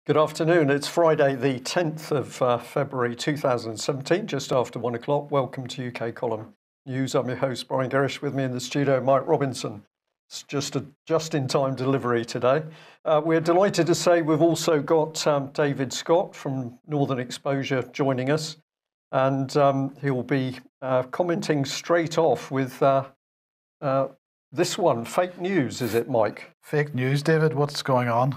Good afternoon. It's Friday, the 10th of February 2017, just after 1 o'clock. Welcome to UK Column News. I'm your host, Brian Gerrish. With me in the studio, Mike Robinson. It's just a just-in-time delivery today. We're delighted to say we've also got David Scott from Northern Exposure joining us, and he'll be commenting straight off with this one. Fake news, is it, Mike? Fake news, David? What's going on?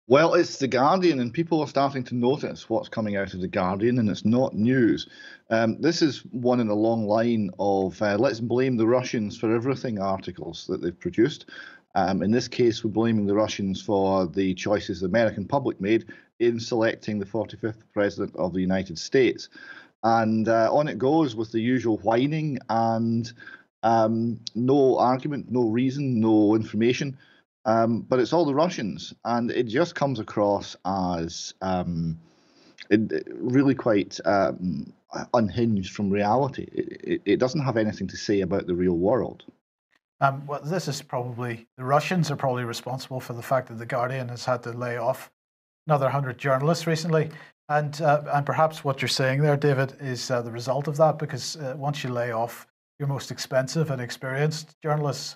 Well, it's The Guardian, and people are starting to notice what's coming out of The Guardian, and it's not news. This is one in a long line of let's blame the Russians for everything articles that they've produced. In this case, we're blaming the Russians for the choices the American public made in selecting the 45th President of the United States. And on it goes with the usual whining and no argument, no reason, no information. But it's all the Russians, and it just comes across as really quite unhinged from reality. It doesn't have anything to say about the real world. Well, this is probably, the Russians are probably responsible for the fact that The Guardian has had to lay off another 100 journalists recently. And perhaps what you're saying there, David, is the result of that, because once you lay off your most expensive and experienced journalists,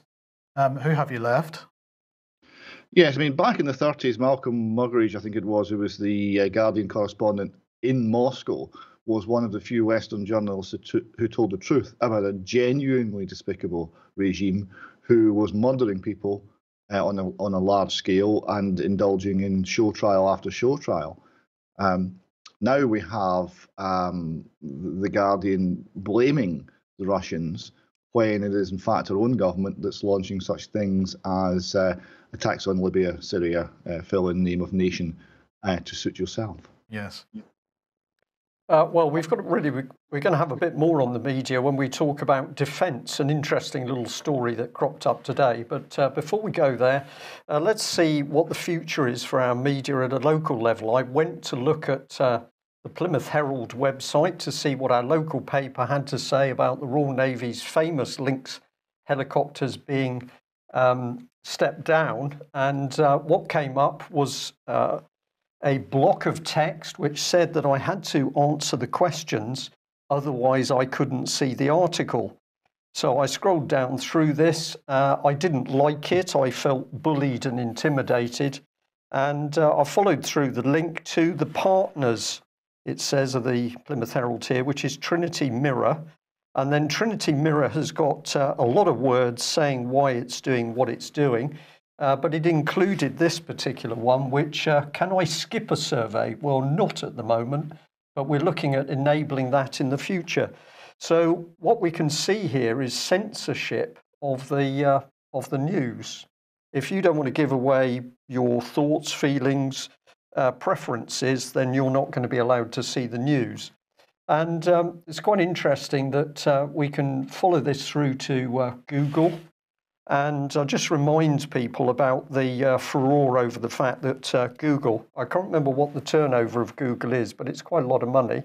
who have you left? Yes, I mean, back in the 30s, Malcolm Muggeridge, I think it was, who was the Guardian correspondent in Moscow, was one of the few Western journalists who told the truth about a genuinely despicable regime who was murdering people on a large scale and indulging in show trial after show trial. Now we have the Guardian blaming the Russians when it is in fact our own government that's launching such things as attacks on Libya, Syria, fill in name of nation to suit yourself. Yes. Well, we're going to have a bit more on the media when we talk about defence, an interesting little story that cropped up today. But before we go there, let's see what the future is for our media at a local level. I went to look at the Plymouth Herald website to see what our local paper had to say about the Royal Navy's famous Lynx helicopters being stepped down. And what came up was a block of text which said that I had to answer the questions, otherwise I couldn't see the article. So I scrolled down through this. I didn't like it. I felt bullied and intimidated. And I followed through the link to the partners, it says, of the Plymouth Herald here, which is Trinity Mirror. And then Trinity Mirror has got a lot of words saying why it's doing what it's doing. But it included this particular one, which, can I skip a survey? Well, not at the moment, but we're looking at enabling that in the future. So what we can see here is censorship of the news. If you don't want to give away your thoughts, feelings, preferences, then you're not going to be allowed to see the news. And it's quite interesting that we can follow this through to Google. And I'll just remind people about the furore over the fact that Google, I can't remember what the turnover of Google is, but it's quite a lot of money.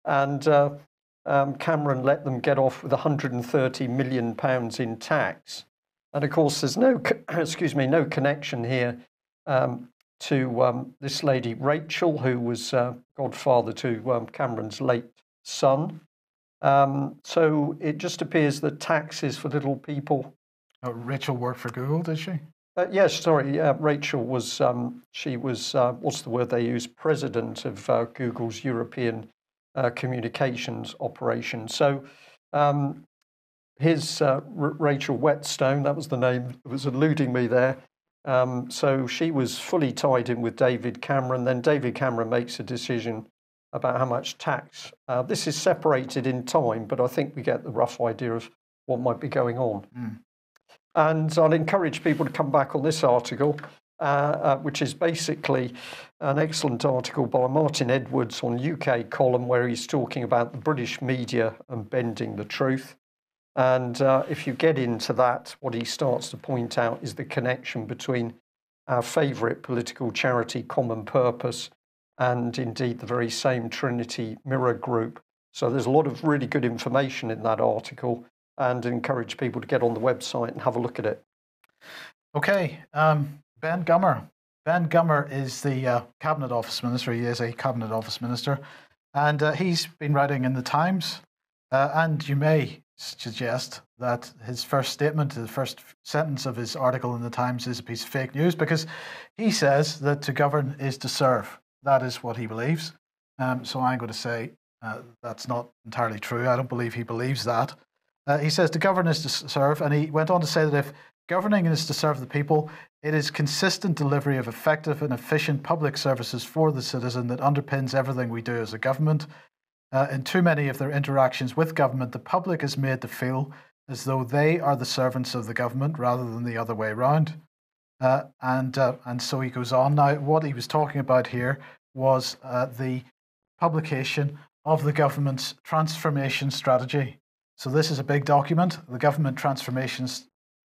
And Cameron let them get off with £130 million in tax. And of course, there's no connection here to this lady, Rachel, who was godfather to Cameron's late son. So it just appears that tax is for little people. Oh, Rachel worked for Google, did she? Yes, sorry. Rachel was, she was, what's the word they use? President of Google's European communications operation. So Rachel Whetstone, that was the name that was eluding me there. So she was fully tied in with David Cameron. Then David Cameron makes a decision about how much tax. This is separated in time, but I think we get the rough idea of what might be going on. Mm. And I'll encourage people to come back on this article, which is basically an excellent article by Martin Edwards on UK Column, where he's talking about the British media and bending the truth. And if you get into that, what he starts to point out is the connection between our favourite political charity, Common Purpose, and indeed the very same Trinity Mirror Group. So there's a lot of really good information in that article, and encourage people to get on the website and have a look at it. Okay, Ben Gummer, Ben Gummer is the Cabinet Office Minister. He is a Cabinet Office Minister. And he's been writing in the Times. And you may suggest that his first statement, the first sentence of his article in the Times is a piece of fake news, because he says that to govern is to serve. That is what he believes. So I'm going to say that's not entirely true. I don't believe he believes that. He says to govern is to serve, and he went on to say that if governing is to serve the people, it is consistent delivery of effective and efficient public services for the citizen that underpins everything we do as a government. In too many of their interactions with government, the public is made to feel as though they are the servants of the government rather than the other way around. And so he goes on. Now, what he was talking about here was the publication of the government's transformation strategy. So this is a big document, the government transformation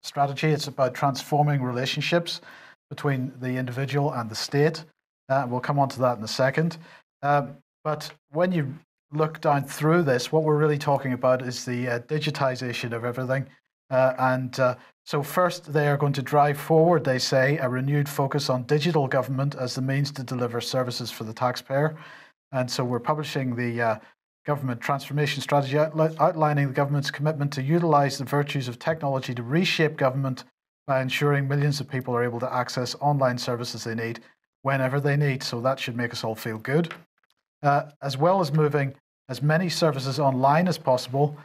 strategy. It's about transforming relationships between the individual and the state. We'll come on to that in a second. But when you look down through this, what we're really talking about is the digitization of everything. So first, they are going to drive forward, they say, a renewed focus on digital government as the means to deliver services for the taxpayer. And so we're publishing the government transformation strategy, outlining the government's commitment to utilize the virtues of technology to reshape government by ensuring millions of people are able to access online services they need whenever they need. So that should make us all feel good. As well as moving as many services online as possible,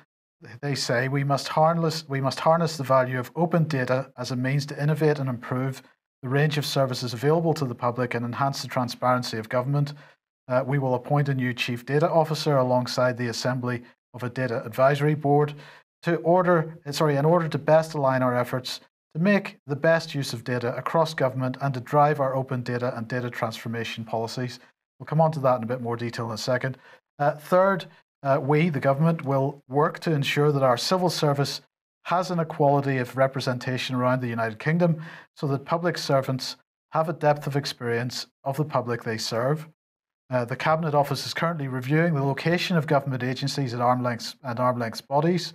they say we must harness the value of open data as a means to innovate and improve the range of services available to the public and enhance the transparency of government. We will appoint a new chief data officer alongside the assembly of a data advisory board in order to best align our efforts to make the best use of data across government and to drive our open data and data transformation policies. We'll come on to that in a bit more detail in a second. Third, we, the government, will work to ensure that our civil service has an equality of representation around the United Kingdom so that public servants have a depth of experience of the public they serve. The Cabinet Office is currently reviewing the location of government agencies and arm's length bodies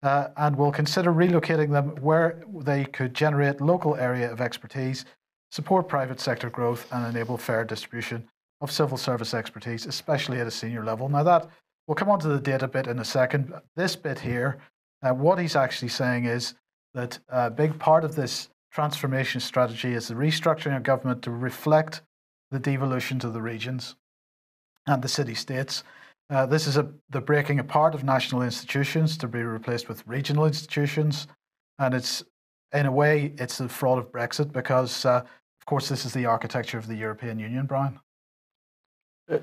and will consider relocating them where they could generate local area of expertise, support private sector growth and enable fair distribution of civil service expertise, especially at a senior level. Now that, we'll come on to the data bit in a second. This bit here, what he's actually saying is that a big part of this transformation strategy is the restructuring of government to reflect the devolution to the regions and the city-states. This is the breaking apart of national institutions to be replaced with regional institutions. And it's, in a way, it's the fraud of Brexit because, of course, this is the architecture of the European Union, Brian.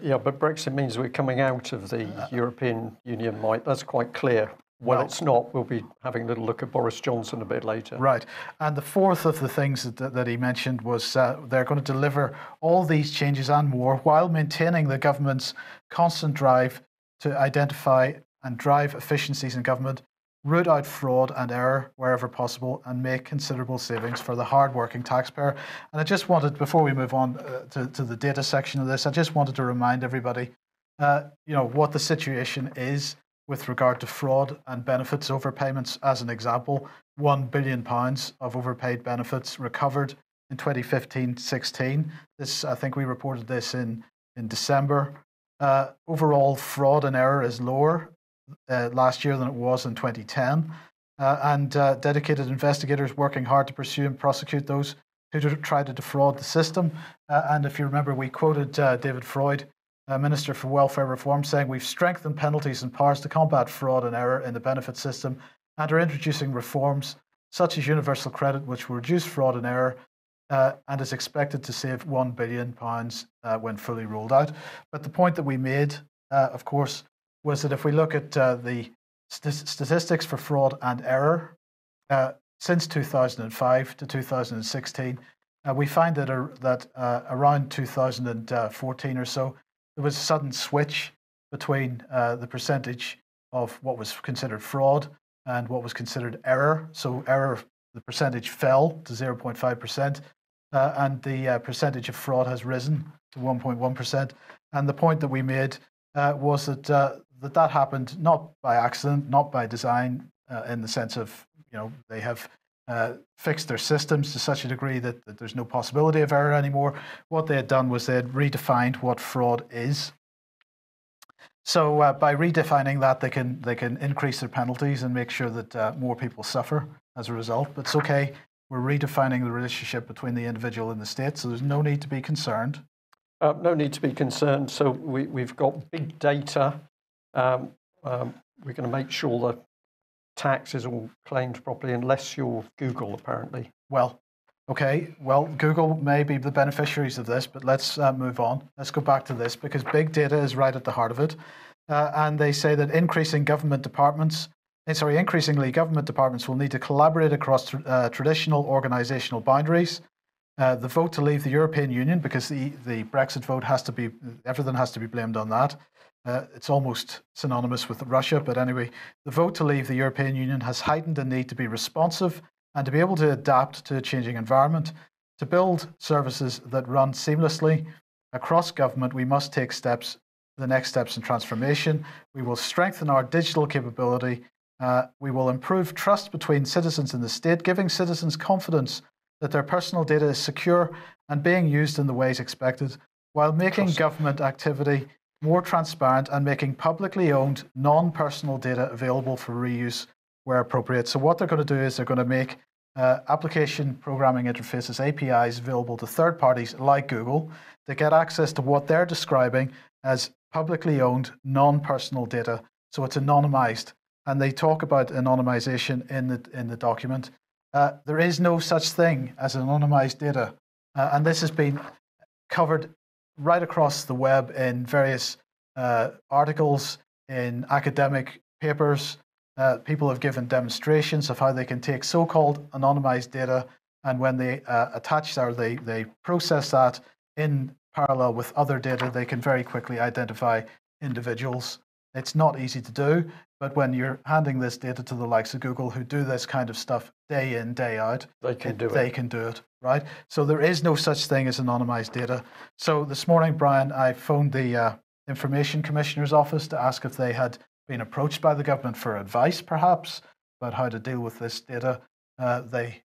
Yeah, but Brexit means we're coming out of the European Union, Mike. That's quite clear. Well, it's not. We'll be having a little look at Boris Johnson a bit later. Right. And the fourth of the things that he mentioned was they're going to deliver all these changes and more while maintaining the government's constant drive to identify and drive efficiencies in government, root out fraud and error wherever possible, and make considerable savings for the hard-working taxpayer. And I just wanted, before we move on to the data section of this, I just wanted to remind everybody, what the situation is with regard to fraud and benefits overpayments. As an example, £1 billion of overpaid benefits recovered in 2015-16. This, I think we reported this in December. Overall fraud and error is lower last year than it was in 2010. And dedicated investigators working hard to pursue and prosecute those who try to defraud the system. And if you remember, we quoted David Freud, Minister for Welfare Reform, saying we've strengthened penalties and powers to combat fraud and error in the benefit system and are introducing reforms such as universal credit, which will reduce fraud and error and is expected to save £1 billion when fully rolled out. But the point that we made, of course, was that if we look at the statistics for fraud and error since 2005 to 2016, we find that around 2014 or so, there was a sudden switch between the percentage of what was considered fraud and what was considered error. So error, the percentage fell to 0.5%, and the percentage of fraud has risen to 1.1%. And the point that we made was that that happened not by accident, not by design, in the sense of they have fixed their systems to such a degree that there's no possibility of error anymore. What they had done was they had redefined what fraud is. So by redefining that, they can increase their penalties and make sure that more people suffer as a result. But it's okay. We're redefining the relationship between the individual and the state, so there's no need to be concerned. No need to be concerned. So we've got big data. We're going to make sure the tax is all claimed properly, unless you're Google, apparently. Well, okay. Well, Google may be the beneficiaries of this, but let's move on. Let's go back to this, because big data is right at the heart of it. And they say that increasingly government departments will need to collaborate across traditional organizational boundaries. The vote to leave the European Union, because the Brexit vote everything has to be blamed on that. It's almost synonymous with Russia, but anyway, the vote to leave the European Union has heightened the need to be responsive and to be able to adapt to a changing environment. To build services that run seamlessly across government, we must take the next steps in transformation. We will strengthen our digital capability. We will improve trust between citizens and the state, giving citizens confidence that their personal data is secure and being used in the ways expected, while making government activity more transparent and making publicly owned non-personal data available for reuse where appropriate. So what they're going to do is they're going to make application programming interfaces, APIs, available to third parties like Google to get access to what they're describing as publicly owned non-personal data. So it's anonymized. And they talk about anonymization in the document. There is no such thing as anonymized data. And this has been covered right across the web in various articles, in academic papers. People have given demonstrations of how they can take so-called anonymized data, and when they attach or they process that in parallel with other data, they can very quickly identify individuals. It's not easy to do, but when you're handing this data to the likes of Google, who do this kind of stuff day in, day out, they can do it, right? So there is no such thing as anonymized data. So this morning, Brian, I phoned the Information Commissioner's office to ask if they had been approached by the government for advice, perhaps, about how to deal with this data. They've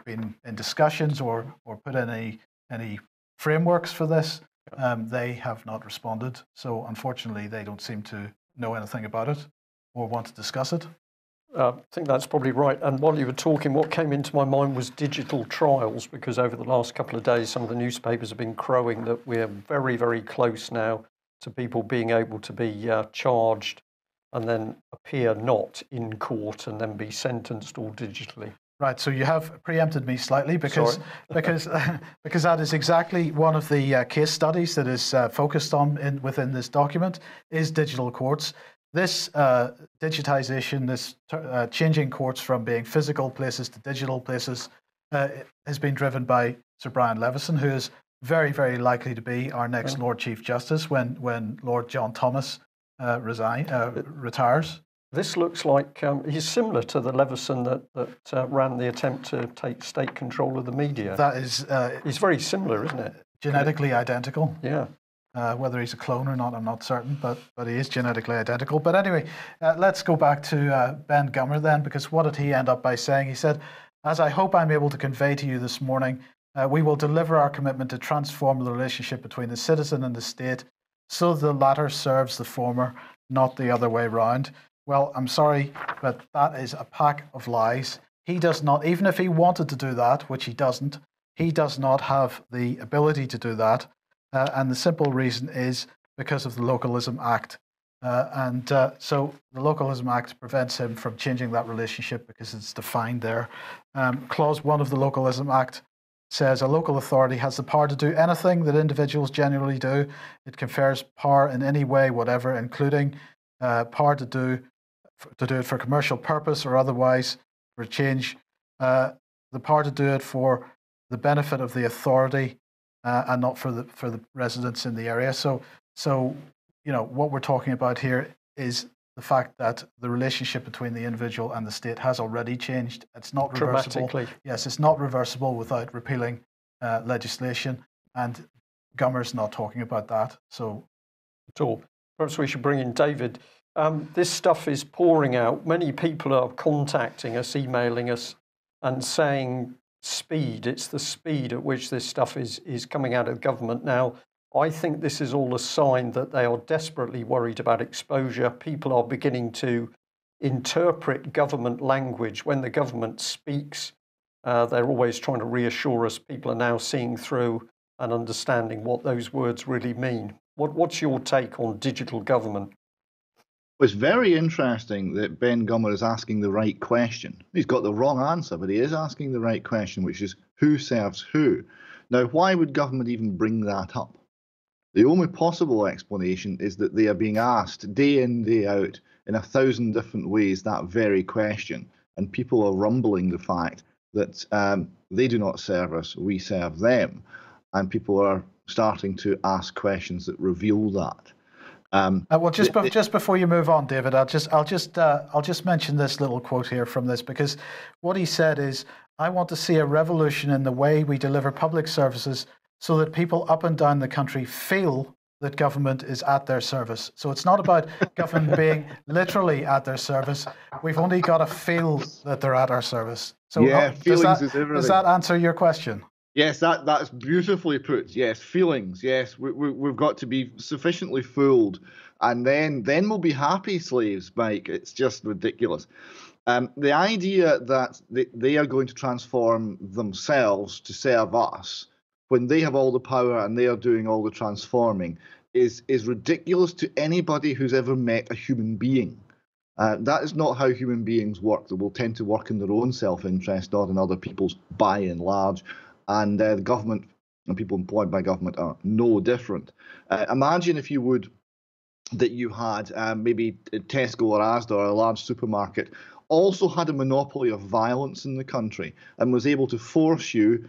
been in discussions or put in any frameworks for this. They have not responded. So unfortunately, they don't seem to know anything about it or want to discuss it. I think that's probably right. And while you were talking, what came into my mind was digital trials, because over the last couple of days, some of the newspapers have been crowing that we're very, very close now to people being able to be charged and then appear not in court and then be sentenced all digitally. Right, so you have preempted me slightly because that is exactly one of the case studies that is focused on within this document is digital courts. This digitization, this changing courts from being physical places to digital places has been driven by Sir Brian Levison, who is very, very likely to be our next Lord Chief Justice when Lord John Thomas retires. This looks like he's similar to the Levison that ran the attempt to take state control of the media. That is, he's very similar, isn't it? Genetically identical. Yeah. Whether he's a clone or not, I'm not certain, but he is genetically identical. But anyway, let's go back to Ben Gummer then, because what did he end up by saying? He said, "As I hope I'm able to convey to you this morning, we will deliver our commitment to transform the relationship between the citizen and the state so the latter serves the former, not the other way round." Well, I'm sorry, but that is a pack of lies. He does not, even if he wanted to do that, which he doesn't, he does not have the ability to do that. And the simple reason is because of the Localism Act. So the Localism Act prevents him from changing that relationship because it's defined there. Clause 1 of the Localism Act says a local authority has the power to do anything that individuals generally do. It confers power in any way, whatever, including power to do it for commercial purpose or otherwise for change, the power to do it for the benefit of the authority and not for the residents in the area. So what we're talking about here is the fact that the relationship between the individual and the state has already changed. It's not reversible. Yes, it's not reversible without repealing legislation, and Gummer's not talking about that. So at all. perhaps we should bring in David. This stuff is pouring out. Many people are contacting us, emailing us, and saying speed. It's the speed at which this stuff is coming out of government now. I think this is all a sign that they are desperately worried about exposure. People are beginning to interpret government language. When the government speaks, they're always trying to reassure us. People are now seeing through and understanding what those words really mean. What's your take on digital government? It's very interesting that Ben Gummer is asking the right question. He's got the wrong answer, but he is asking the right question, which is who serves who? Now, why would government even bring that up? The only possible explanation is that they are being asked day in, day out, in 1,000 different ways, that very question. And people are rumbling the fact that they do not serve us, we serve them. And people are starting to ask questions that reveal that. Well, just before you move on, David, I'll just mention this little quote here from this, because what he said is, "I want to see a revolution in the way we deliver public services so that people up and down the country feel that government is at their service." So it's not about government being literally at their service. We've only got to feel that they're at our service. So yeah, feelings is everything. Does that answer your question? Yes, that's beautifully put. Yes, feelings. Yes, we've got to be sufficiently fooled, and then we'll be happy slaves, Mike. It's just ridiculous. The idea that they are going to transform themselves to serve us when they have all the power and they are doing all the transforming is ridiculous to anybody who's ever met a human being. That is not how human beings work. They will tend to work in their own self-interest, not in other people's, by and large. And the government and people employed by government are no different. Imagine, if you would, that you had maybe Tesco or Asda or a large supermarket also had a monopoly of violence in the country and was able to force you,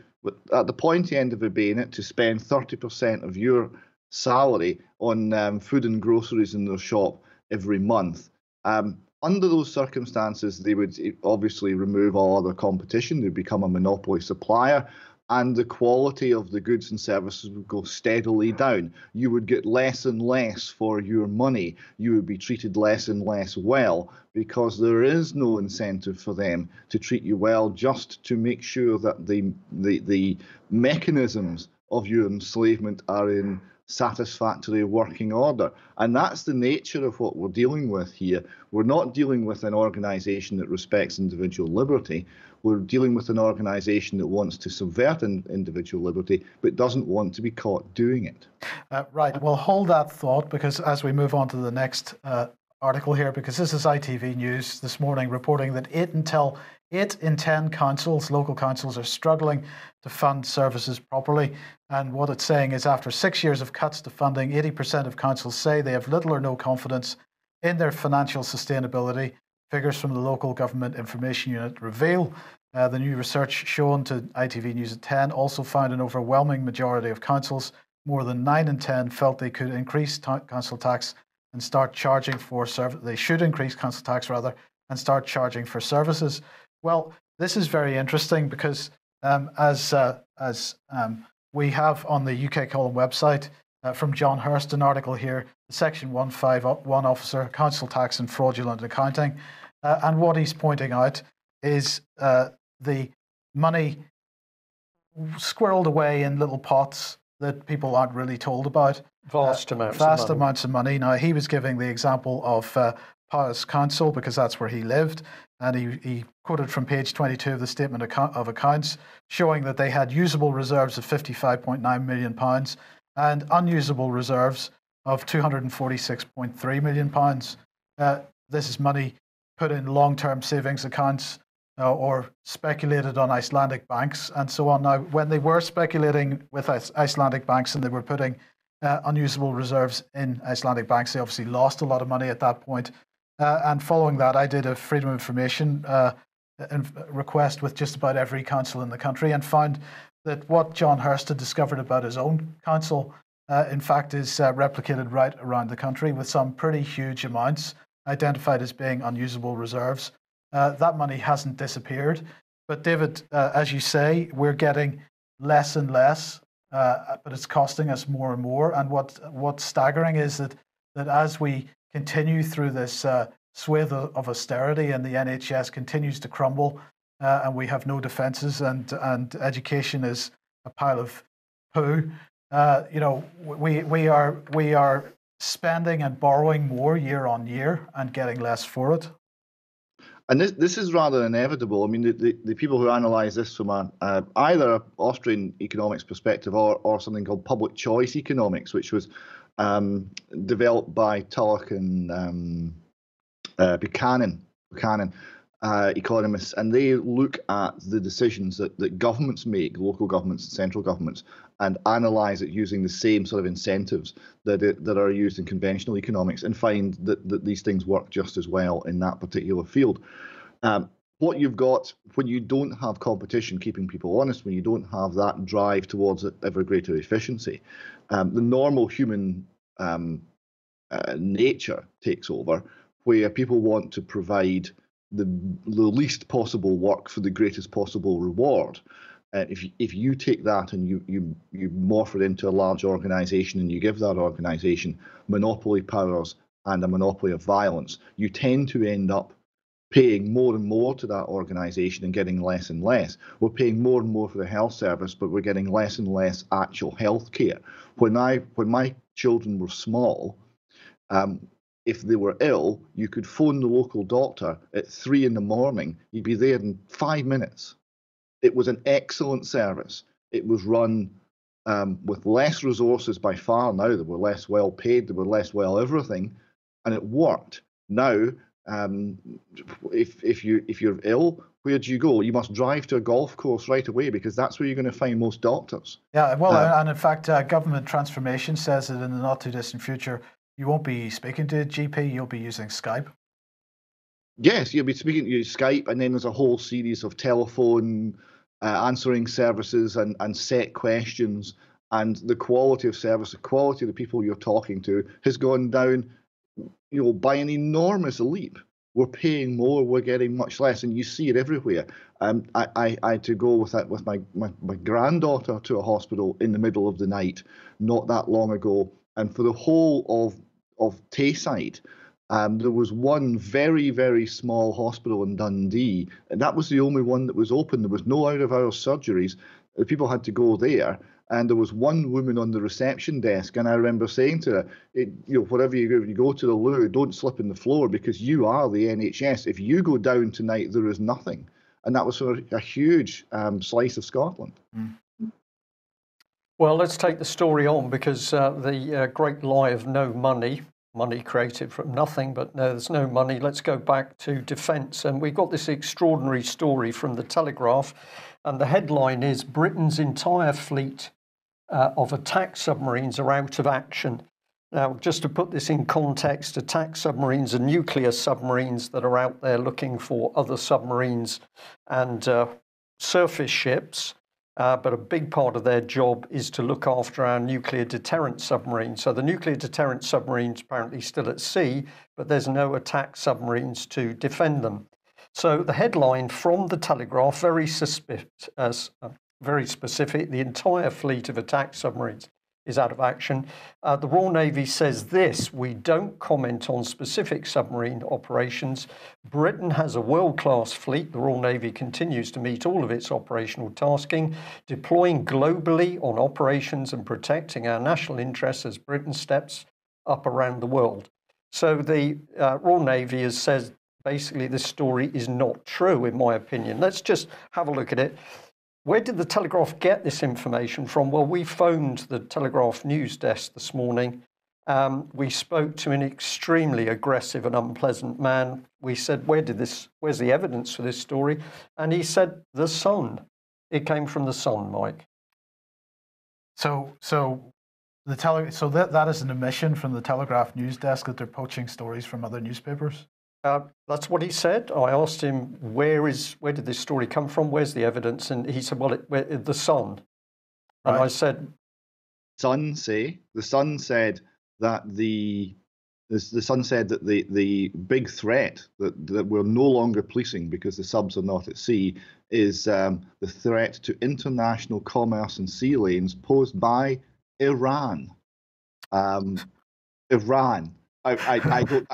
at the pointy end of a bayonet, to spend 30% of your salary on food and groceries in their shop every month. Under those circumstances, they would obviously remove all other competition. They'd become a monopoly supplier, and the quality of the goods and services would go steadily down. You would get less and less for your money. You would be treated less and less well, because there is no incentive for them to treat you well, just to make sure that the mechanisms of your enslavement are in satisfactory working order. And that's the nature of what we're dealing with here. We're not dealing with an organisation that respects individual liberty. We're dealing with an organisation that wants to subvert individual liberty, but doesn't want to be caught doing it. Right. Well, hold that thought, because as we move on to the next article here, because this is ITV News this morning reporting that 8 in 10 councils, local councils, are struggling to fund services properly. And what it's saying is, after 6 years of cuts to funding, 80% of councils say they have little or no confidence in their financial sustainability. Figures from the Local Government Information Unit reveal the new research shown to ITV News at 10 also found an overwhelming majority of councils, more than 9 in 10, felt they could increase council tax and start charging for service. They should increase council tax rather and start charging for services. Well, this is very interesting, because as we have on the UK Column website from John Hurst an article here, the Section 151 officer, council tax and fraudulent accounting, and what he's pointing out is the money squirreled away in little pots that people aren't really told about. Vast amounts of money. Now, he was giving the example of Powys Council, because that's where he lived, and he quoted from page 22 of the Statement of Accounts, showing that they had usable reserves of £55.9 million and unusable reserves of £246.3 million. This is money put in long-term savings accounts or speculated on Icelandic banks and so on. Now, when they were speculating with Icelandic banks and they were putting unusable reserves in Icelandic banks, they obviously lost a lot of money at that point. And following that, I did a Freedom of Information request with just about every council in the country, and found that what John Hurst had discovered about his own council, in fact, is replicated right around the country, with some pretty huge amounts identified as being unusable reserves. That money hasn't disappeared. But David, as you say, we're getting less and less, but it's costing us more and more. And what's staggering is that that as we continue through this swathe of austerity and the NHS continues to crumble and we have no defences and education is a pile of poo, we are spending and borrowing more year on year and getting less for it. And this is rather inevitable. I mean, the people who analyse this from either an Austrian economics perspective or something called public choice economics, which was developed by Tulloch and Buchanan economists, and they look at the decisions that governments make, local governments and central governments, and analyse it using the same sort of incentives that are used in conventional economics, and find that these things work just as well in that particular field. What you've got when you don't have competition keeping people honest, when you don't have that drive towards ever greater efficiency, the normal human nature takes over, where people want to provide the least possible work for the greatest possible reward. If you take that and you morph it into a large organisation and you give that organisation monopoly powers and a monopoly of violence, you tend to end up paying more and more to that organisation and getting less and less. We're paying more and more for the health service, but we're getting less and less actual health care. When my children were small, if they were ill, you could phone the local doctor at 3 a.m. He'd be there in 5 minutes. It was an excellent service. It was run with less resources by far now. They were less well paid. They were less well everything, and it worked. Now, if you're ill, where do you go? You must drive to a golf course right away, because that's where you're going to find most doctors. Yeah, well, and in fact, government transformation says that in the not too distant future, you won't be speaking to a GP, you'll be using Skype. Yes, you'll be speaking to Skype, and then there's a whole series of telephone answering services and set questions, and the quality of service, the quality of the people you're talking to has gone down, by an enormous leap. We're paying more, we're getting much less, and you see it everywhere. I had to go with my granddaughter to a hospital in the middle of the night not that long ago, and for the whole of Tayside, there was one very, very small hospital in Dundee, and that was the only one that was open. There was no out-of-hours surgeries. The people had to go there, and there was one woman on the reception desk, and I remember saying to her, whatever you do, if you go to the loo, don't slip on the floor, because you are the NHS. If you go down tonight, there is nothing. And that was for a huge slice of Scotland. Mm. Well, let's take the story on, because the great lie of no money created from nothing, but no, there's no money. Let's go back to defence. And we got this extraordinary story from the Telegraph, and the headline is Britain's entire fleet of attack submarines are out of action. Now, just to put this in context, attack submarines are nuclear submarines that are out there looking for other submarines and surface ships. But a big part of their job is to look after our nuclear deterrent submarines. So the nuclear deterrent submarines apparently still at sea, but there's no attack submarines to defend them. So the headline from the Telegraph, very specific, the entire fleet of attack submarines is out of action. The Royal Navy says this: we don't comment on specific submarine operations. Britain has a world-class fleet. The Royal Navy continues to meet all of its operational tasking, deploying globally on operations and protecting our national interests as Britain steps up around the world. So the Royal Navy has said basically this story is not true, in my opinion. Let's just have a look at it. Where did the Telegraph get this information from? Well, we phoned the Telegraph news desk this morning. We spoke to an extremely aggressive and unpleasant man. We said, where's the evidence for this story? And he said, The Sun. It came from The Sun, Mike. So that is an admission from the Telegraph news desk that they're poaching stories from other newspapers? That's what he said. I asked him, where did this story come from? Where's the evidence? And he said, The Sun. And I said, The Sun said that the Sun said that the big threat that we're no longer policing because the subs are not at sea is the threat to international commerce and sea lanes posed by Iran. Iran. I don't.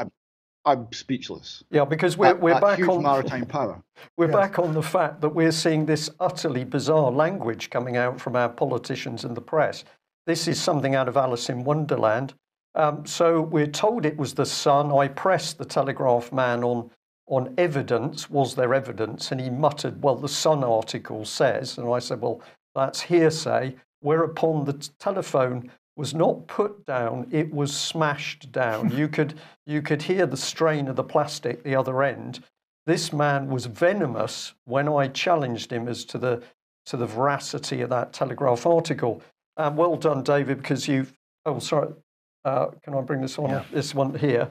I'm speechless. Yeah, because we're back huge on maritime power. We're back on the fact that we're seeing this utterly bizarre language coming out from our politicians and the press. This is something out of Alice in Wonderland. So we're told it was the Sun. I pressed the Telegraph man on evidence. Was there evidence? And he muttered, well, the Sun article says. And I said, well, that's hearsay. Whereupon the telephone was not put down, it was smashed down. You could hear the strain of the plastic the other end. This man was venomous when I challenged him as to the veracity of that Telegraph article. Well done, David, because you've. Oh, sorry. Can I bring this on? Yeah. This one here.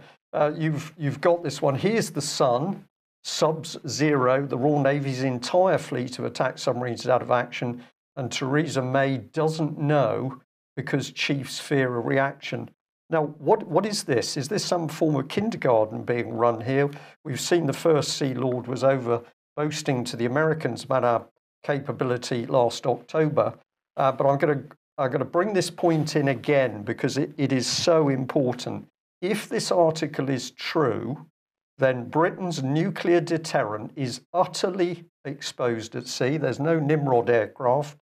You've got this one. Here's the Sun. Sub-zero. The Royal Navy's entire fleet of attack submarines is out of action, and Theresa May doesn't know because chiefs fear a reaction. Now, what is this? Is this some form of kindergarten being run here? We've seen the first Sea Lord was over boasting to the Americans about our capability last October. But I'm going to bring this point in again because it is so important. If this article is true, then Britain's nuclear deterrent is utterly exposed at sea. There's no Nimrod aircraft.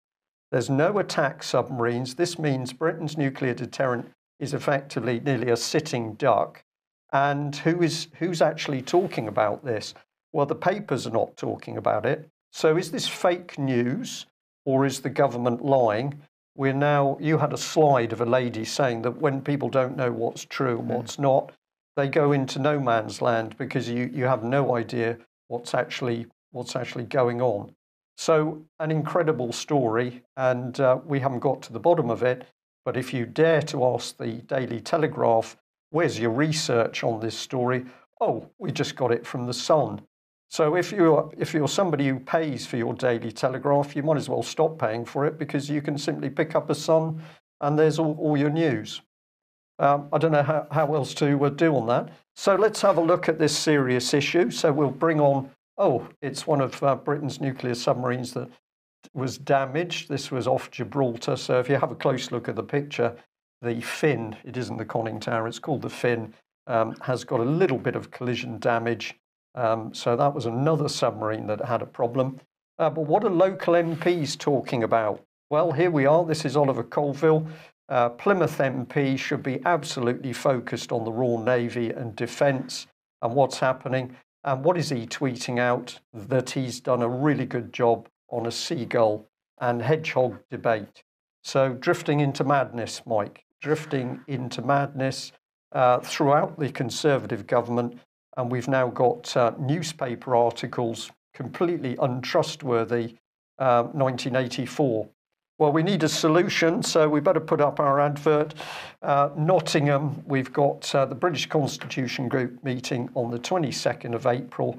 There's no attack submarines. This means Britain's nuclear deterrent is effectively nearly a sitting duck. And who's actually talking about this? Well, the papers are not talking about it. So is this fake news or is the government lying? You had a slide of a lady saying that when people don't know what's true and what's not, they go into no man's land because you have no idea what's actually going on. So an incredible story, and we haven't got to the bottom of it. But if you dare to ask the Daily Telegraph, where's your research on this story? Oh, we just got it from the Sun. So if you're somebody who pays for your Daily Telegraph, you might as well stop paying for it because you can simply pick up a Sun and there's all your news. I don't know how else to do on that. So let's have a look at this serious issue. So we'll bring on, it's one of Britain's nuclear submarines that was damaged. This was off Gibraltar. So if you have a close look at the picture, the fin, it isn't the conning tower, it's called the fin, has got a little bit of collision damage. So that was another submarine that had a problem. But what are local MPs talking about? Well, here we are. This is Oliver Colville. Plymouth MP should be absolutely focused on the Royal Navy and defence and what's happening. And what is he tweeting out? That he's done a really good job on a seagull and hedgehog debate. So drifting into madness, Mike, drifting into madness throughout the Conservative government. And we've now got newspaper articles completely untrustworthy, 1984. Well, we need a solution, so we better put up our advert. Nottingham, we've got the British Constitution Group meeting on the 22nd of April.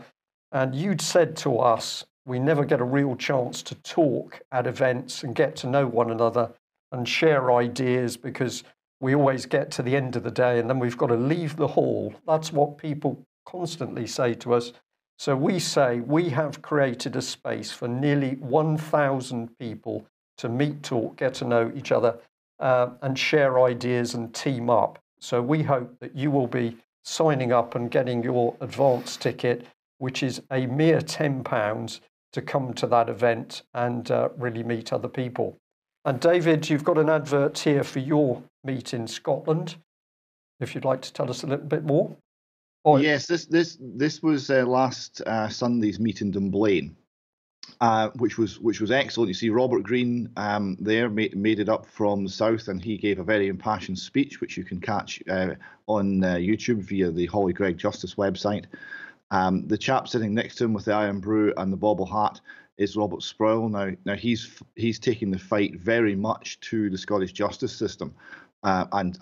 And you'd said to us, we never get a real chance to talk at events and get to know one another and share ideas because we always get to the end of the day and then we've got to leave the hall. That's what people constantly say to us. So we say we have created a space for nearly 1,000 people to meet, talk, get to know each other and share ideas and team up. So we hope that you will be signing up and getting your advance ticket, which is a mere £10 to come to that event and really meet other people. And David, you've got an advert here for your meet in Scotland, if you'd like to tell us a little bit more. Yes, this was last Sunday's meet in Dunblane, which was excellent. You see Robert Greene there made it up from the south, and he gave a very impassioned speech, which you can catch on YouTube via the Holly Gregg Justice website. The chap sitting next to him with the iron brew and the bobble hat is Robert Sproul. Now he's taking the fight very much to the Scottish justice system, and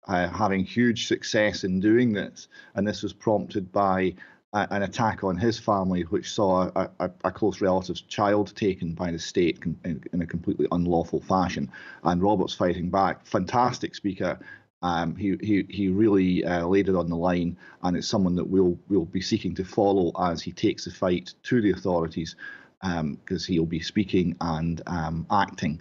having huge success in doing this. And this was prompted by an attack on his family, which saw a close relative's child taken by the state in a completely unlawful fashion. And Robert's fighting back. Fantastic speaker. He really laid it on the line, and it's someone that we'll be seeking to follow as he takes the fight to the authorities, because he'll be speaking and acting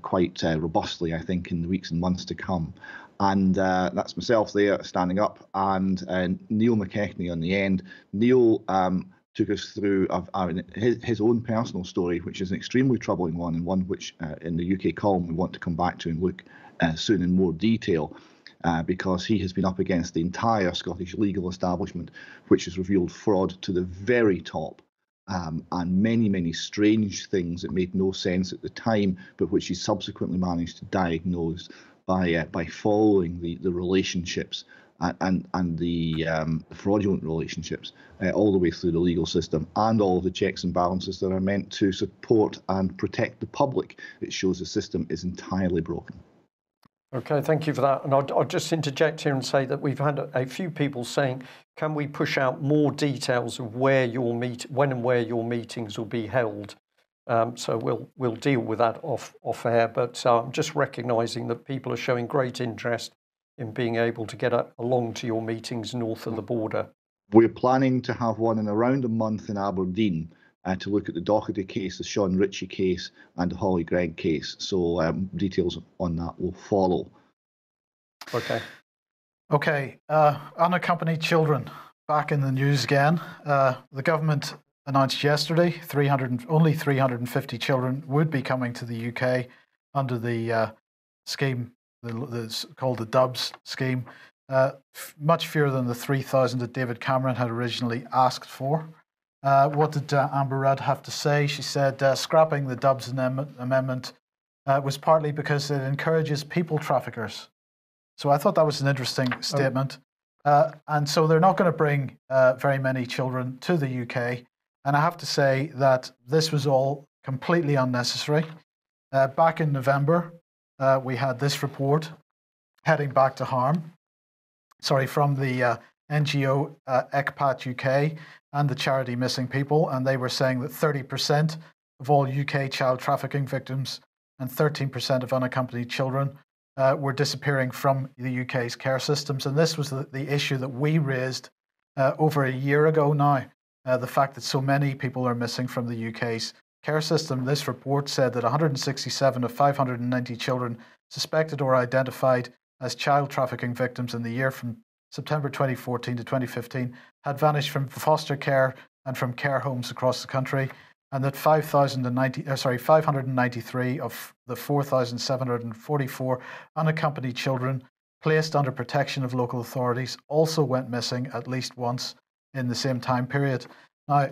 quite robustly, I think, in the weeks and months to come. And that's myself there standing up, and Neil McKechnie on the end. Neil took us through his own personal story, which is an extremely troubling one, and one which in the UK column we want to come back to and look soon in more detail, because he has been up against the entire Scottish legal establishment, which has revealed fraud to the very top, and many, many strange things that made no sense at the time, but which he subsequently managed to diagnose by following the relationships and the fraudulent relationships all the way through the legal system, and all of the checks and balances that are meant to support and protect the public. It shows the system is entirely broken. Okay, thank you for that. And I'll just interject here and say that we've had a few people saying, can we push out more details of when and where your meetings will be held? So we'll deal with that off air, but I'm just recognising that people are showing great interest in being able to get along to your meetings north of the border. We're planning to have one in around a month in Aberdeen to look at the Doherty case, the Sean Ritchie case, and the Holly Gregg case. So details on that will follow. Okay. Unaccompanied children back in the news again. The government announced yesterday only 350 children would be coming to the UK under the scheme called the Dubs scheme. Much fewer than the 3,000 that David Cameron had originally asked for. What did Amber Rudd have to say? She said scrapping the Dubs amendment was partly because it encourages people traffickers. So I thought that was an interesting statement. And so they're not going to bring very many children to the UK. And I have to say that this was all completely unnecessary. Back in November, we had this report heading back to harm. From the NGO ECPAT UK and the charity Missing People, and they were saying that 30% of all UK child trafficking victims and 13% of unaccompanied children were disappearing from the UK's care systems. And this was the issue that we raised over a year ago now, the fact that so many people are missing from the UK's care system. This report said that 167 of 590 children suspected or identified as child trafficking victims in the year from September 2014 to 2015 had vanished from foster care and from care homes across the country, and that 593 of the 4,744 unaccompanied children placed under protection of local authorities also went missing at least once in the same time period. Now,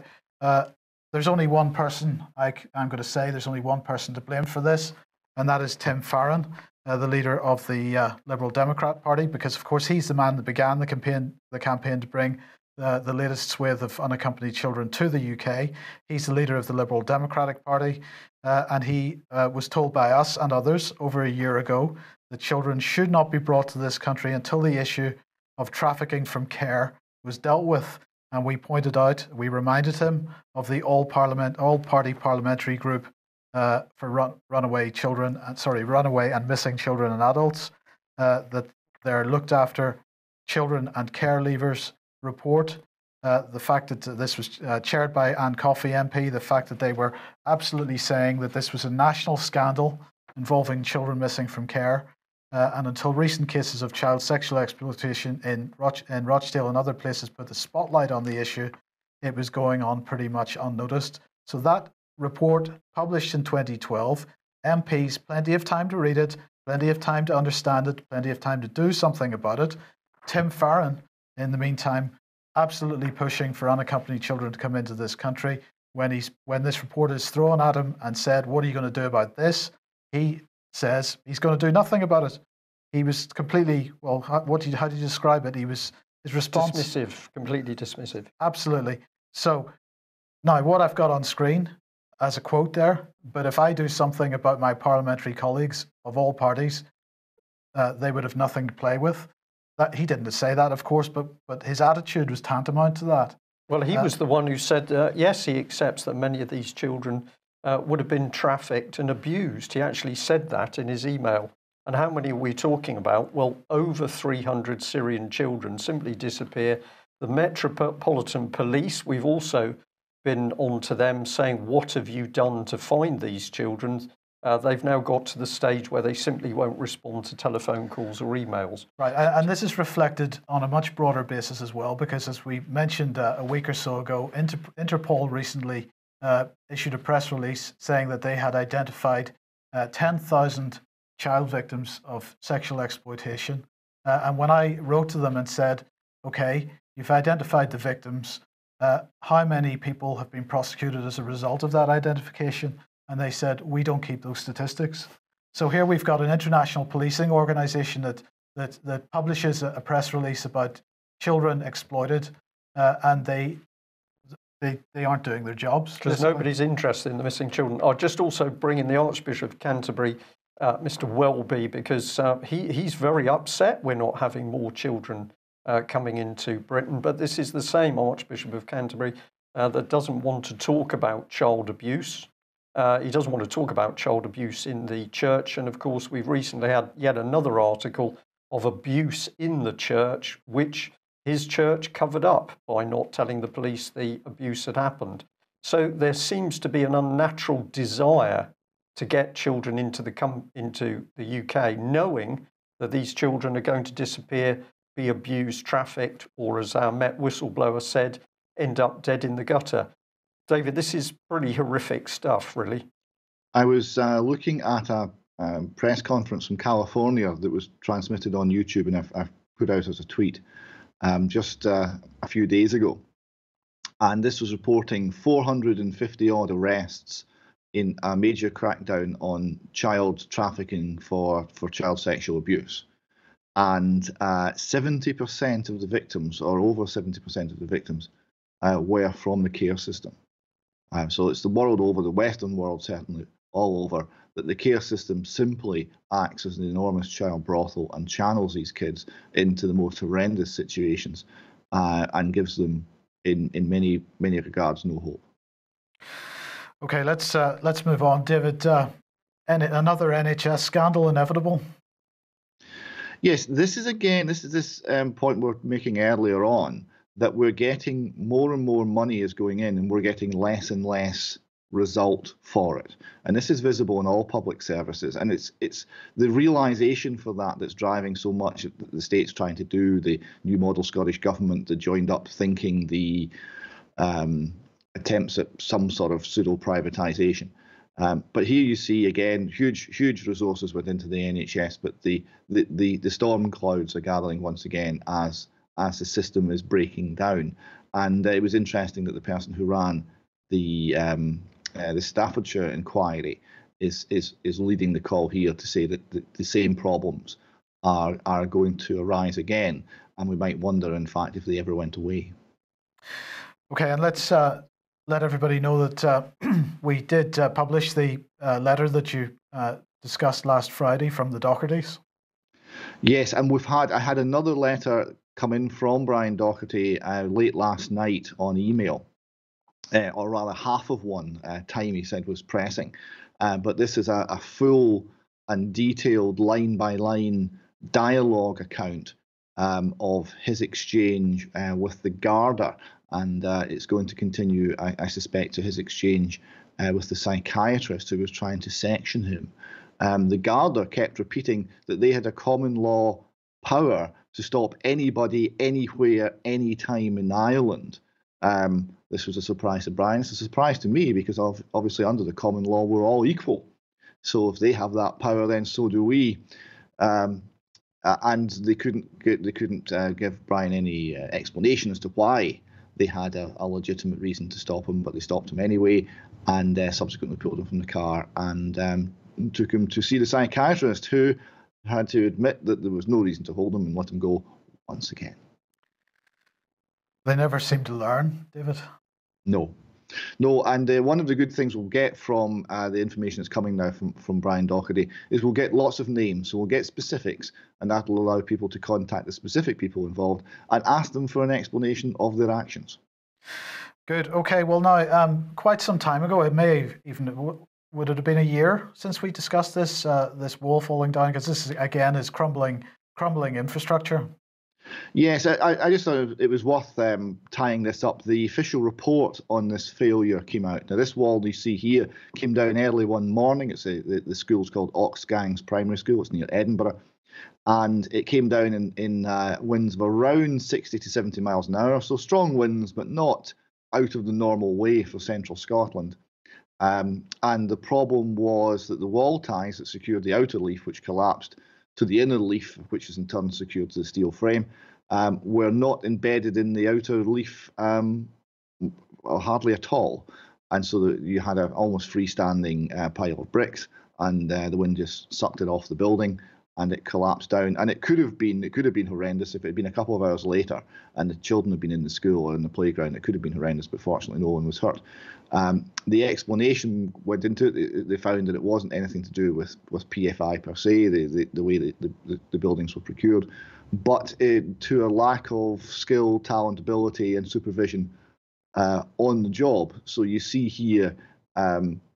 there's only one person, I'm going to say there's only one person to blame for this, and that is Tim Farron, the leader of the Liberal Democrat Party, because of course he's the man that began the campaign to bring the latest swathe of unaccompanied children to the UK. He's the leader of the Liberal Democratic Party, and he was told by us and others over a year ago that children should not be brought to this country until the issue of trafficking from care was dealt with. And we reminded him of the all-party parliamentary group for runaway and missing children and adults, that they're looked after children and care leavers report. The fact that this was chaired by Anne Coffey MP, the fact that they were absolutely saying that this was a national scandal involving children missing from care. And until recent cases of child sexual exploitation in Rochdale and other places put the spotlight on the issue, it was going on pretty much unnoticed. So that report, published in 2012, MPs, plenty of time to read it, plenty of time to understand it, plenty of time to do something about it. Tim Farron, in the meantime, absolutely pushing for unaccompanied children to come into this country. When this report is thrown at him and said, "What are you going to do about this?" he says he's going to do nothing about it. He was completely, how do you describe it? His response... Dismissive, completely dismissive. Absolutely. So now what I've got on screen as a quote there, but if I do something about my parliamentary colleagues of all parties, they would have nothing to play with. That he didn't say that, of course, but his attitude was tantamount to that. Well, he was the one who said, yes, he accepts that many of these children would have been trafficked and abused. He actually said that in his email. And how many are we talking about? Well, over 300 Syrian children simply disappear. The Metropolitan Police, we've also been on to them saying, what have you done to find these children? they've now got to the stage where they simply won't respond to telephone calls or emails. Right, and this is reflected on a much broader basis as well, because as we mentioned a week or so ago, Interpol recently issued a press release saying that they had identified 10,000 child victims of sexual exploitation. And when I wrote to them and said, okay, you've identified the victims, how many people have been prosecuted as a result of that identification? And they said, we don't keep those statistics. So here we've got an international policing organization that publishes a press release about children exploited, and they aren't doing their jobs. Because nobody's interested in the missing children. I'll just also bring in the Archbishop of Canterbury, Mr. Welby, because he's very upset we're not having more children coming into Britain. But this is the same Archbishop of Canterbury that doesn't want to talk about child abuse. He doesn't want to talk about child abuse in the church. And of course, we've recently had yet another article of abuse in the church, which his church covered up by not telling the police the abuse had happened. So there seems to be an unnatural desire to get children into the UK, knowing that these children are going to disappear, be abused, trafficked, or as our Met whistleblower said, end up dead in the gutter. David, this is pretty horrific stuff, really. I was looking at a press conference from California that was transmitted on YouTube, and I've put out as a tweet just a few days ago. And this was reporting 450 odd arrests in a major crackdown on child trafficking for child sexual abuse. And 70% of the victims, or over 70% of the victims, were from the care system. So it's the world over, the Western world certainly, all over, that the care system simply acts as an enormous child brothel and channels these kids into the most horrendous situations and gives them, in many regards, no hope. Okay, let's move on, David. Another NHS scandal inevitable. Yes, this is this point we were making earlier on, that we're getting more and more money is going in, and we're getting less and less result for it. And this is visible in all public services, and it's the realization for that that's driving so much that the state's trying to do, the new model Scottish government, the joined up thinking, the attempts at some sort of pseudo privatization. But here you see again huge resources went into the NHS, but the storm clouds are gathering once again as the system is breaking down. And it was interesting that the person who ran the Staffordshire inquiry is leading the call here to say that the same problems are going to arise again, and we might wonder, in fact, if they ever went away. Okay, and let's let everybody know that we did publish the letter that you discussed last Friday from the Dohertys. Yes, and I had another letter come in from Brian Doherty late last night on email, or rather half of one. Time he said was pressing, but this is a full and detailed line-by-line dialogue account of his exchange with the Garda, and it's going to continue, I suspect, to his exchange with the psychiatrist who was trying to section him. The Garda kept repeating that they had a common law power to stop anybody, anywhere, anytime in Ireland. This was a surprise to Brian. It's a surprise to me because obviously under the common law we're all equal. So if they have that power, then so do we. And they couldn't give Brian any explanation as to why they had a legitimate reason to stop him, but they stopped him anyway, and subsequently pulled him from the car and took him to see the psychiatrist, who had to admit that there was no reason to hold him and let him go once again. They never seem to learn, David. No, and one of the good things we'll get from the information that's coming now from Brian Doherty is we'll get lots of names, so we'll get specifics, and that will allow people to contact the specific people involved and ask them for an explanation of their actions. Good. Okay. Well, now, quite some time ago, it may even would it have been a year since we discussed this wall falling down, because this again is crumbling infrastructure. Yes, I just thought it was worth tying this up. The official report on this failure came out. Now, this wall you see here came down early one morning. It's the school's called Oxgangs Primary School. It's near Edinburgh. And it came down in winds of around 60 to 70 miles an hour. So strong winds, but not out of the normal way for central Scotland. And the problem was that the wall ties that secured the outer leaf, which collapsed to the inner leaf, which is in turn secured to the steel frame, were not embedded in the outer leaf hardly at all. And so that you had an almost freestanding pile of bricks, and the wind just sucked it off the building, and it collapsed down. And it could have been horrendous if it had been a couple of hours later and the children had been in the school or in the playground. It could have been horrendous, but fortunately no one was hurt. The explanation went into it. They found that it wasn't anything to do with PFI per se, the way that the buildings were procured, but to a lack of skill, talent, ability, and supervision on the job. So you see here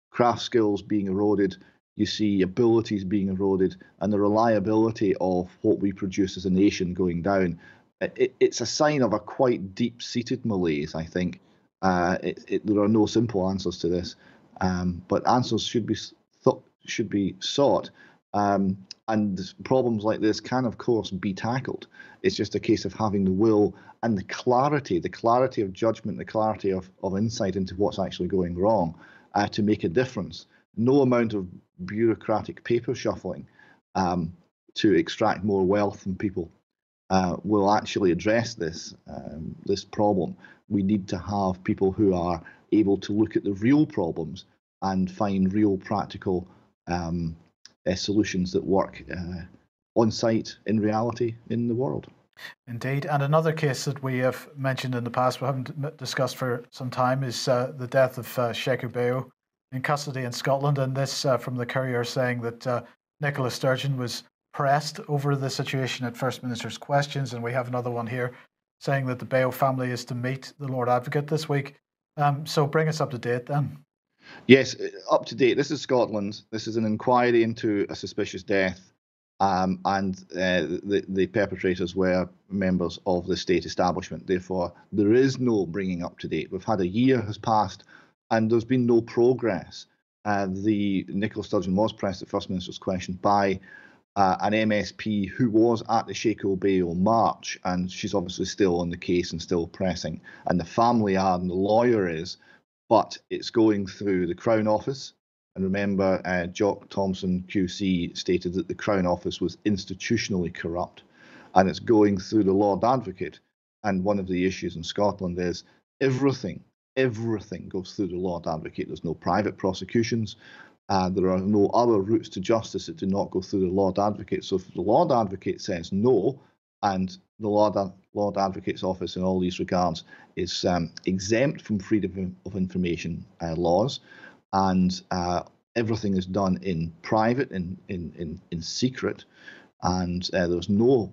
craft skills being eroded, you see abilities being eroded, and the reliability of what we produce as a nation going down. It's a sign of a quite deep-seated malaise, I think. There are no simple answers to this, but answers should be sought. And problems like this can, of course, be tackled. It's just a case of having the will and the clarity of judgment, the clarity of insight into what's actually going wrong to make a difference. No amount of bureaucratic paper shuffling to extract more wealth from people will actually address this problem. We need to have people who are able to look at the real problems and find real practical solutions that work on site in reality in the world. Indeed. And another case that we have mentioned in the past, we haven't discussed for some time, is the death of Sheku Bayoh in custody in Scotland. And this from the Courier saying that Nicola Sturgeon was pressed over the situation at First Minister's questions. And we have another one here saying that the Bayoh family is to meet the Lord Advocate this week. So bring us up to date then. Yes, up to date. This is Scotland. This is an inquiry into a suspicious death, and the perpetrators were members of the state establishment. Therefore, there is no bringing up to date. We've had a year has passed, and there's been no progress. The Nicola Sturgeon was pressed at First Minister's question by an MSP who was at the Sheku Bayoh march, and she's obviously still on the case and still pressing. And the family are, and the lawyer is. But it's going through the Crown Office. And remember, Jock Thompson QC stated that the Crown Office was institutionally corrupt. And it's going through the Lord Advocate. And one of the issues in Scotland is everything goes through the Lord Advocate. There's no private prosecutions. There are no other routes to justice that do not go through the Lord Advocate. So if the Lord Advocate says no, and the Lord Advocate's office in all these regards is exempt from freedom of information laws, and everything is done in private, in secret, and there's no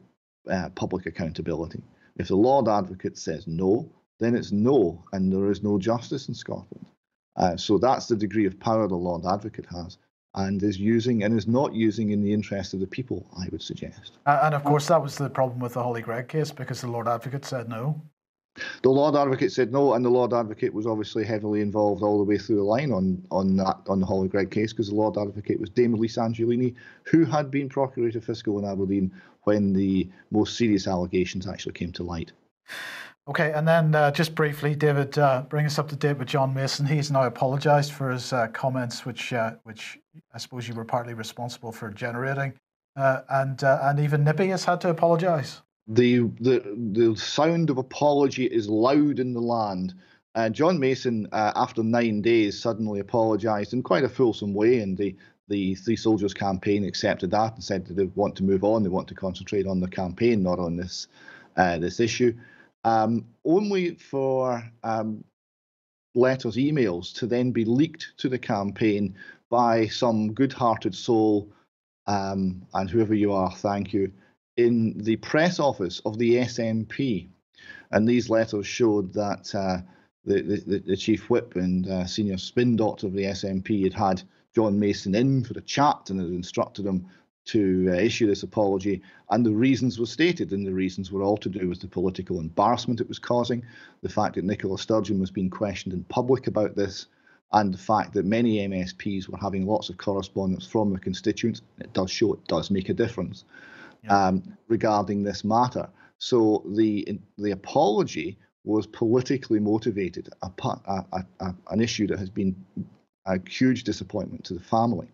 public accountability. If the Lord Advocate says no, then it's no, and there is no justice in Scotland. So that's the degree of power the Lord Advocate has, and is not using in the interest of the people, I would suggest. And of course, that was the problem with the Holly Gregg case, because the Lord Advocate said no. The Lord Advocate said no, and the Lord Advocate was obviously heavily involved all the way through the line on the Holly Gregg case, because the Lord Advocate was Dame Elise Angelini, who had been Procurator Fiscal in Aberdeen when the most serious allegations actually came to light. Okay, and then just briefly, David, bring us up to date with John Mason. He's now apologised for his comments, which I suppose you were partly responsible for generating, and even Nippy has had to apologise. The sound of apology is loud in the land. John Mason, after 9 days, suddenly apologised in quite a fulsome way, and the Three Soldiers campaign accepted that and said that they want to move on. They want to concentrate on the campaign, not on this issue. Only for letters, emails to then be leaked to the campaign by some good-hearted soul, and whoever you are, thank you, in the press office of the SNP. And these letters showed that the chief whip and senior spin doctor of the SNP had John Mason in for a chat and had instructed him to issue this apology, and the reasons were stated, and the reasons were all to do with the political embarrassment it was causing, the fact that Nicola Sturgeon was being questioned in public about this, and the fact that many MSPs were having lots of correspondence from their constituents. It does show it does make a difference regarding this matter. So the apology was politically motivated, an issue that has been a huge disappointment to the family.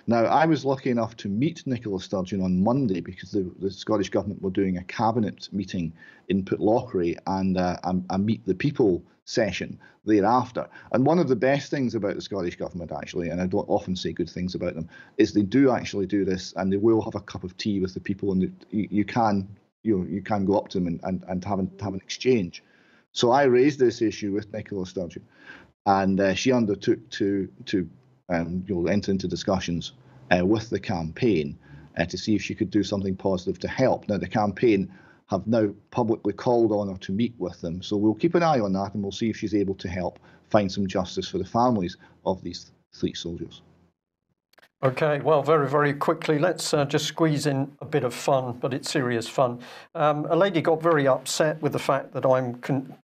Now, I was lucky enough to meet Nicola Sturgeon on Monday because the Scottish Government were doing a cabinet meeting in Pitlochry and a Meet the People session thereafter. And one of the best things about the Scottish Government, actually, and I don't often say good things about them, is they do actually do this, and they will have a cup of tea with the people, and you can go up to them and have an exchange. So I raised this issue with Nicola Sturgeon, and she undertook to enter into discussions with the campaign to see if she could do something positive to help. Now, the campaign have now publicly called on her to meet with them, so we'll keep an eye on that, and we'll see if she's able to help find some justice for the families of these 3 soldiers. Okay, well, very, very quickly, let's just squeeze in a bit of fun, but it's serious fun. A lady got very upset with the fact that I'm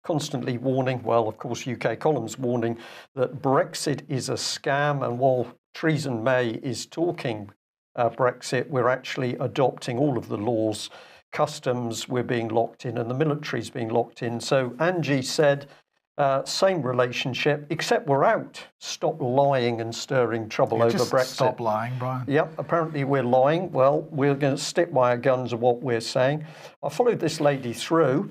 constantly warning, well, of course, UK Column's warning, that Brexit is a scam, and while Theresa May is talking Brexit, we're actually adopting all of the laws, customs, we're being locked in, and the military's being locked in. So Angie said, same relationship, except we're out. Stop lying and stirring trouble over Brexit. Stop lying, Brian. Yep, apparently we're lying. Well, we're going to stick by our guns of what we're saying. I followed this lady through,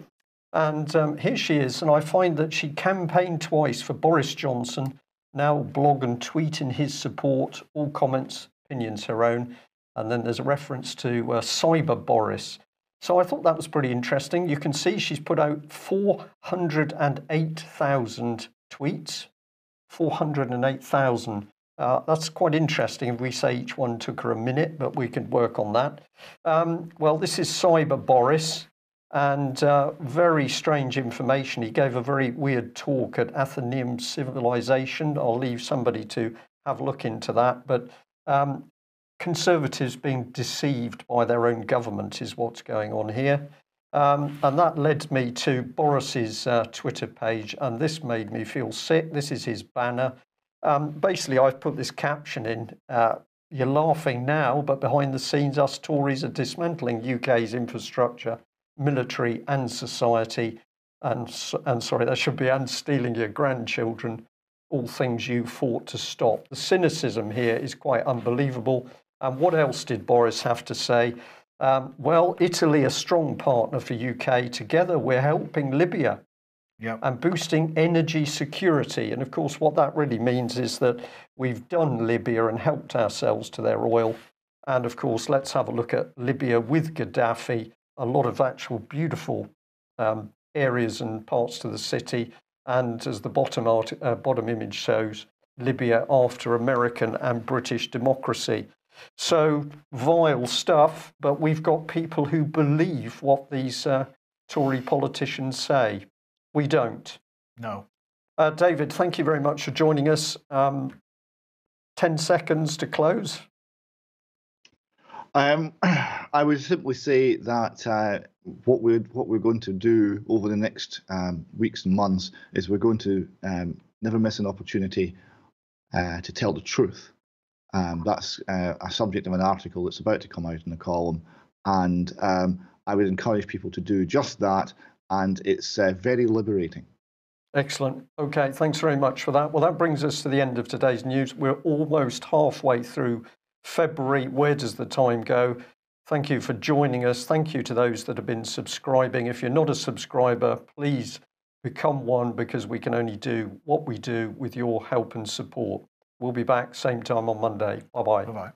and here she is, and I find that she campaigned twice for Boris Johnson, now blog and tweet in his support, all comments, opinions her own, and then there's a reference to Cyber Boris. So I thought that was pretty interesting. You can see she's put out 408,000 tweets, 408,000. That's quite interesting if we say each one took her a minute, but we can work on that. Well, this is Cyber Boris, and very strange information. He gave a very weird talk at Athenaeum Civilization. I'll leave somebody to have a look into that. But Conservatives being deceived by their own government is what's going on here. And that led me to Boris's Twitter page, and this made me feel sick. This is his banner. Basically, I've put this caption in. You're laughing now, but behind the scenes, us Tories are dismantling UK's infrastructure, military and society. And sorry, that should be and stealing your grandchildren, all things you fought to stop. The cynicism here is quite unbelievable. And what else did Boris have to say? Well, Italy, a strong partner for UK. Together, we're helping Libya and boosting energy security. And of course, what that really means is that we've done Libya and helped ourselves to their oil. And of course, let's have a look at Libya with Gaddafi. A lot of actual beautiful areas and parts to the city. And as the bottom image shows, Libya after American and British democracy. So vile stuff, but we've got people who believe what these Tory politicians say. We don't. No. David, thank you very much for joining us. 10 seconds to close. I would simply say that what we're going to do over the next weeks and months is we're going to never miss an opportunity to tell the truth. That's a subject of an article that's about to come out in the column, and I would encourage people to do just that, and it's very liberating. Excellent. Okay, thanks very much for that. Well, that brings us to the end of today's news. We're almost halfway through February. Where does the time go? Thank you for joining us. Thank you to those that have been subscribing. If you're not a subscriber, please become one, because we can only do what we do with your help and support. We'll be back same time on Monday. Bye-bye. Bye-bye.